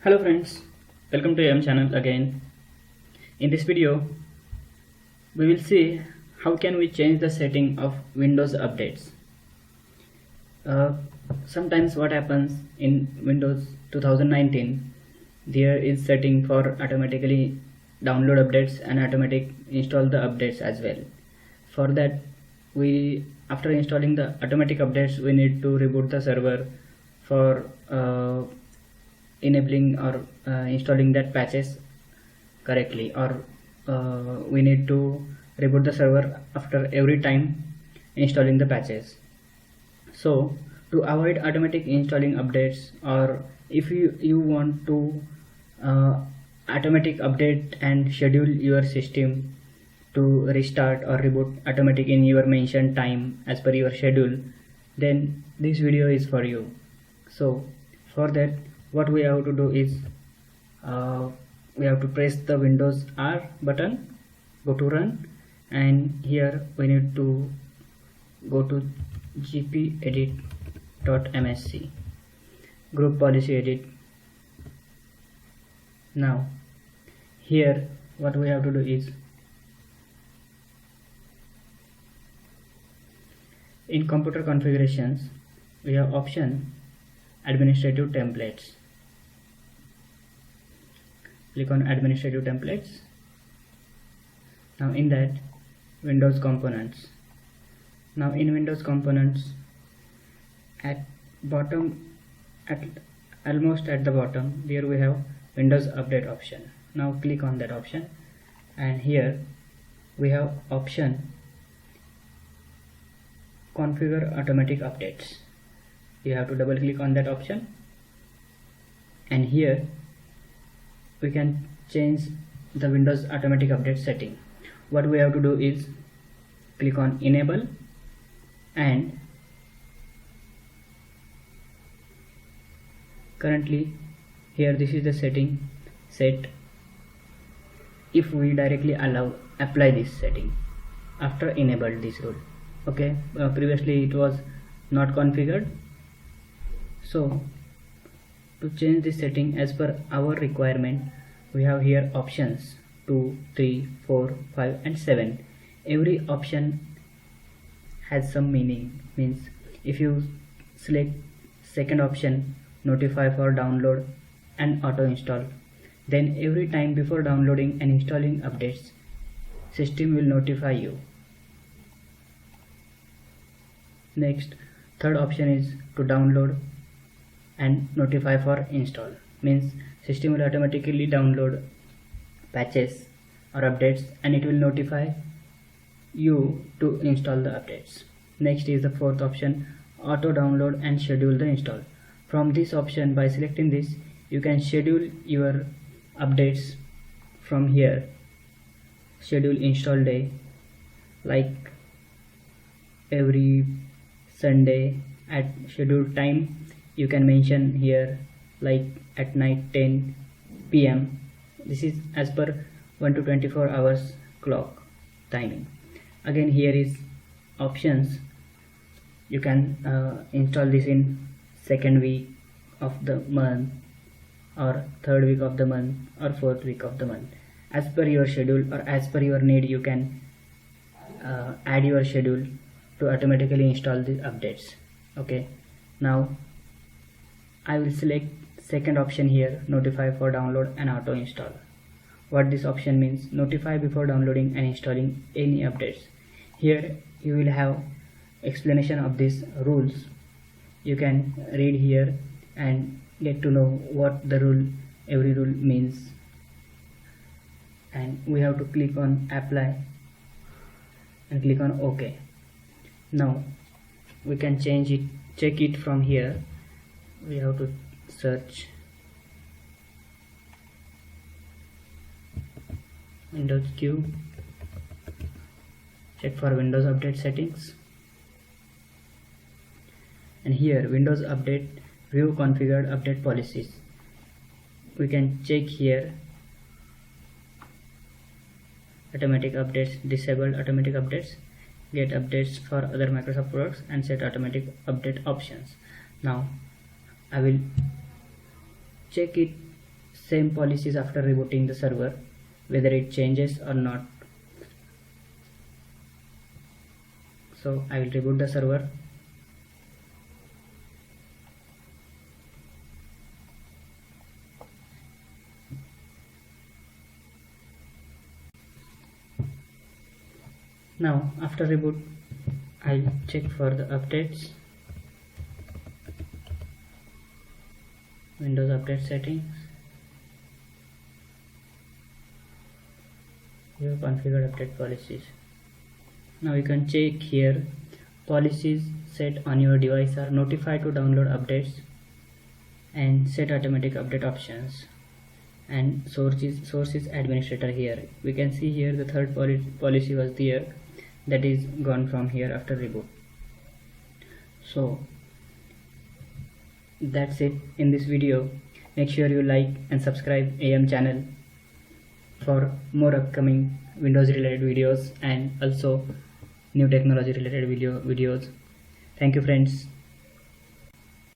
Hello friends, welcome to AM channel again. In this video, we will see how can we change the setting of Windows updates. Sometimes what happens in Windows 2019, there is setting for automatically download updates and automatic install the updates as well. For that, after installing the automatic updates, we need to reboot the server for enabling or installing that patches correctly, or we need to reboot the server after every time installing the patches. So to avoid automatic installing updates, or if you want to automatic update and schedule your system to restart or reboot automatic in your mentioned time as per your schedule, then this video is for you. So for that, what we have to do is we have to press the Windows R button, go to run, and here we need to go to gpedit.msc, group policy edit. Now here what we have to do is, in computer configurations we have option administrative templates. Click on administrative templates. Now in that, Windows components. Now in Windows components, at almost at the bottom, there we have Windows update option. Now click on that option, and here we have option configure automatic updates. You have to double click on that option, and here we can change the Windows automatic update setting. What we have to do is click on enable, and currently here this is the setting set. If we directly apply this setting after enabled this rule, okay, previously it was not configured. So to change this setting as per our requirement, we have here options 2, 3, 4, 5 and 7. Every option has some meaning. Means if you select second option, notify for download and auto install, then every time before downloading and installing updates, system will notify you. Next, third option is to download and notify for install. Means system will automatically download patches or updates, and it will notify you to install the updates. Next is the fourth option, auto download and schedule the install. From this option, by selecting this, you can schedule your updates from here. Schedule install day, like every Sunday at scheduled time. You can mention here like at night 10 p.m. This is as per 1 to 24 hours clock timing. Again, here is options. You can install this in second week of the month, or third week of the month, or fourth week of the month. As per your schedule or as per your need, you can add your schedule to automatically install the updates. Okay, now I will select second option here, notify for download and auto install. What this option means, notify before downloading and installing any updates. Here you will have explanation of these rules. You can read here and get to know what the rule, every rule means. And we have to click on apply and click on OK. Now we can change it, check it from here. We have to search Windows Q, check for Windows update settings, and here Windows update, view configured update policies. We can check here automatic updates, disable automatic updates, get updates for other Microsoft products, and set automatic update options. Now I will check it same policies after rebooting the server, whether it changes or not. So I will reboot the server. Now after reboot, I'll check for the updates. Windows Update Settings. You have configured update policies. Now you can check here, policies set on your device are notified to download updates and set automatic update options, and sources administrator. Here we can see here the third policy was there, that is gone from here after reboot. So that's it in this video. Make sure you like and subscribe AM channel for more upcoming Windows related videos and also new technology related videos. Thank you friends.